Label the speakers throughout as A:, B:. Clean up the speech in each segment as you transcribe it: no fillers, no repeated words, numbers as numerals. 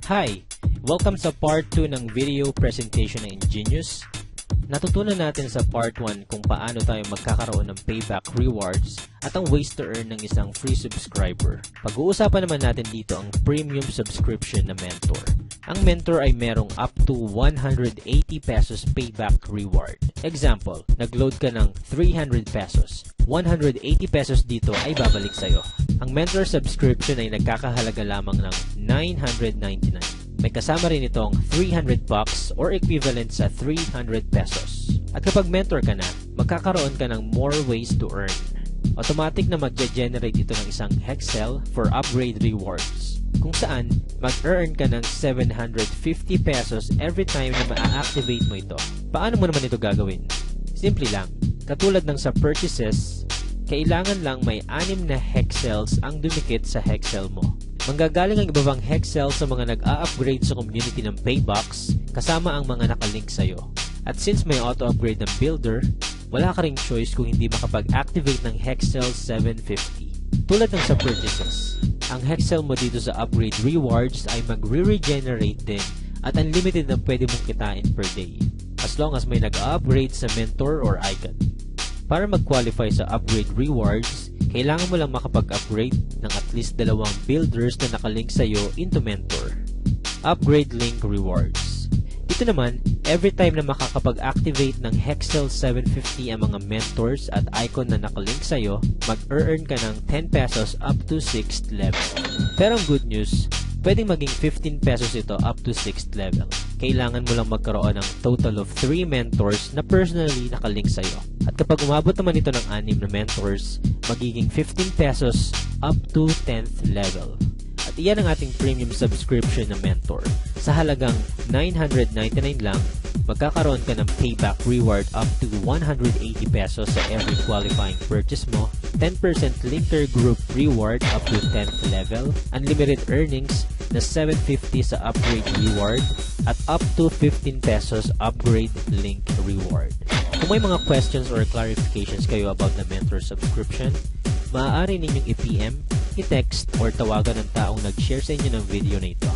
A: Hi! Welcome sa part 2 ng video presentation ng Ingenious. Natutunan natin sa part 1 kung paano tayo magkakaroon ng payback rewards at ang ways to earn ng isang free subscriber. Pag-uusapan naman natin dito ang premium subscription na mentor. Ang mentor ay merong up to 180 pesos payback reward. Example, nag-load ka ng 300 pesos. 180 pesos dito ay babalik sa'yo. Ang mentor subscription ay nagkakahalaga lamang ng 999. May kasama rin itong 300 bucks or equivalent sa 300 pesos. At kapag mentor ka na, magkakaroon ka ng more ways to earn. Automatic na magge-generate ito ng isang Hexel for upgrade rewards, kung saan mag-earn ka ng 750 pesos every time na ma-activate mo ito. Paano mo naman ito gagawin? Simple lang. Katulad ng sa purchases, kailangan lang may 6 na Hexels ang dumikit sa Hexel mo. Manggagaling ang iba pang Hexel sa mga nag-a-upgrade sa community ng Paybox kasama ang mga nakalink sa'yo. At since may auto-upgrade ng builder, wala ka ring choice kung hindi makapag-activate ng Hexel 750. Tulad ng sa purchases, ang Hexel mo dito sa upgrade rewards ay magre-regenerate din at unlimited na pwede mong kitain per day, as long as may nag-a-upgrade sa mentor or icon. Para mag-qualify sa upgrade rewards, kailangan mo lang makapag-upgrade ng at least 2 builders na nakalink sa'yo into mentor. Upgrade link rewards. Dito naman, every time na makakapag-activate ng Hexel 750 ang mga mentors at icon na nakalink sa'yo, mag-earn ka ng 10 pesos up to 6th level. Pero ang good news, pwedeng maging 15 pesos ito up to 6th level. Kailangan mo lang magkaroon ng total of 3 mentors na personally nakalink sa'yo. At kapag umabot naman ito ng 6 na mentors, magiging 15 pesos up to 10th level. At iyan ang ating premium subscription na mentor. Sa halagang 999 lang, magkakaroon ka ng payback reward up to 180 pesos sa every qualifying purchase mo, 10% linker group reward up to 10th level, unlimited earnings na 750 sa upgrade reward, at up to 15 pesos upgrade link reward. Kung may mga questions or clarifications kayo about the mentor subscription, maaari ninyong i-PM, i-text, or tawagan ng taong nag-share sa inyo ng video na ito.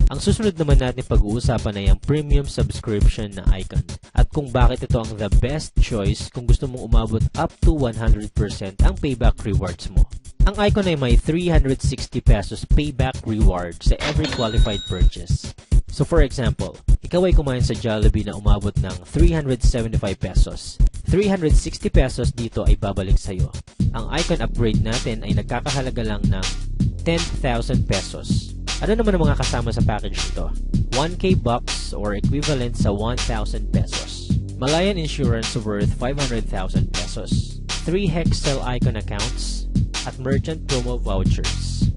A: Ang susunod naman natin pag-uusapan ay ang premium subscription na icon at kung bakit ito ang the best choice kung gusto mong umabot up to 100% ang payback rewards mo. Ang icon ay may 360 pesos payback reward sa every qualified purchase. So for example, ikaw ay kumain sa Jollibee na umabot ng 375 pesos. 360 pesos dito ay babalik sa'yo. Ang icon upgrade natin ay nagkakahalaga lang ng 10,000 pesos. Ano naman ang mga kasama sa package nito? 1K bucks or equivalent sa 1,000 pesos. Malayan Insurance worth 500,000 pesos. 3 Hexel icon accounts at merchant promo vouchers.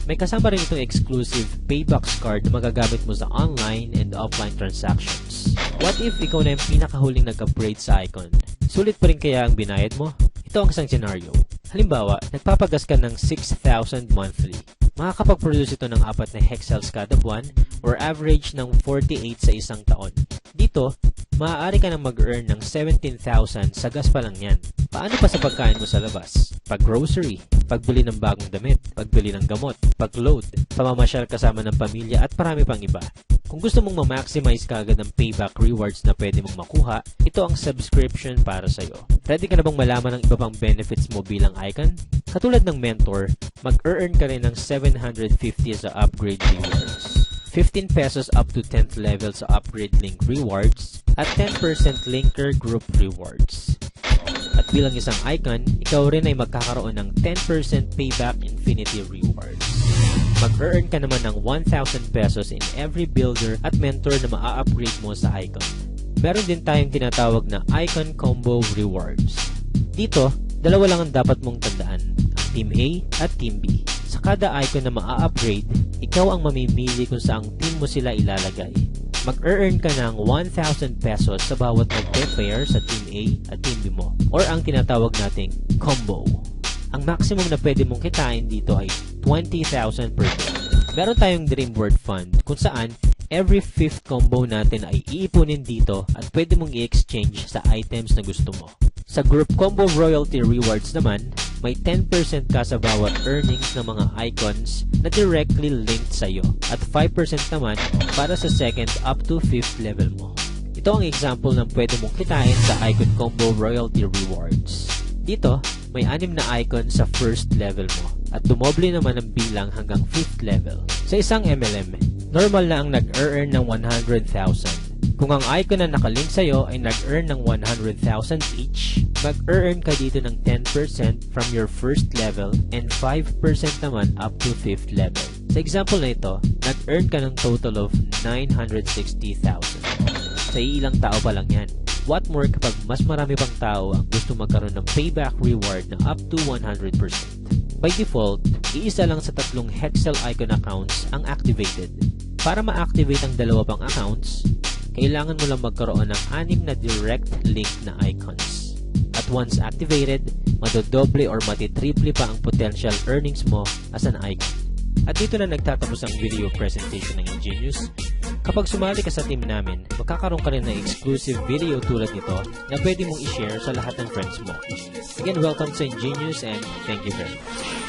A: May kasama rin itong exclusive Paybox card na magagamit mo sa online and offline transactions. What if ikaw na yung pinakahuling nag-upgrade sa icon? Sulit pa rin kaya ang binayad mo? Ito ang isang scenario. Halimbawa, nagpapagas ka ng 6,000 monthly. Makakapag-produce ito ng 4 na Hexels kada buwan or average ng 48 sa isang taon. Dito, maaari ka nang mag-earn ng 17,000 sa gas pa lang yan. Paano pa sa pagkain mo sa labas? Pag-grocery, pagbili ng bagong damit, pagbili ng gamot, pag-load, pamamasyal kasama ng pamilya at marami pang iba. Kung gusto mong ma-maximize kaagad ng payback rewards na pwede mong makuha, ito ang subscription para sa'yo. Ready ka na bang malaman ang iba pang benefits mo bilang icon? Katulad ng mentor, mag-earn ka rin ng 750 sa upgrade rewards, 15 pesos up to 10th level sa upgrade link rewards, at 10% linker group rewards. At bilang isang icon, ikaw rin ay magkakaroon ng 10% payback infinity rewards. Mag-earn ka naman ng 1,000 pesos in every builder at mentor na maa-upgrade mo sa icon. Meron din tayong tinatawag na icon combo rewards. Dito, 2 lang ang dapat mong tandaan, ang Team A at Team B. Sa kada icon na maa-upgrade, ikaw ang mamimili kung saang team mo sila ilalagay. Mag-earn ka ng 1,000 pesos sa bawat mag-pair sa Team A at Team B mo, or ang tinatawag nating combo. Ang maximum na pwede mong kitain dito ay 20,000 per day. Meron tayong Dream World Fund kung saan every 5th combo natin ay iipunin dito at pwede mong i-exchange sa items na gusto mo. Sa Group Combo Royalty Rewards naman, may 10% ka sa bawat earnings ng mga icons na directly linked sa'yo at 5% naman para sa second up to 5th level mo. Ito ang example ng pwede mong kitain sa Icon Combo Royalty Rewards. Dito, may 6 na icon sa first level mo at dumoble naman ang bilang hanggang 5th level. Sa isang MLM, normal na ang nag-earn ng 100,000. Kung ang icon na nakalink sa'yo ay nag-earn ng 100,000 each, mag-earn ka dito ng 10% from your first level and 5% naman up to 5th level. Sa example na ito, nag-earn ka ng total of 960,000. Sa ilang tao pa lang yan. What more kapag mas marami pang tao ang gusto magkaroon ng payback reward na up to 100%. By default, iisa lang sa 3 Hexel icon accounts ang activated. Para ma-activate ang 2 pang accounts, kailangan mo lang magkaroon ng 6 na direct link na icons. At once activated, madodoble or matitriple pa ang potential earnings mo as an icon. At dito na nagtatapos ang video presentation ng Ingenious. Kapag sumali ka sa team namin, magkakaroon ka rin ng exclusive video tulad nito na pwede mong i-share sa lahat ng friends mo. Again, welcome sa Ingenious and thank you very much.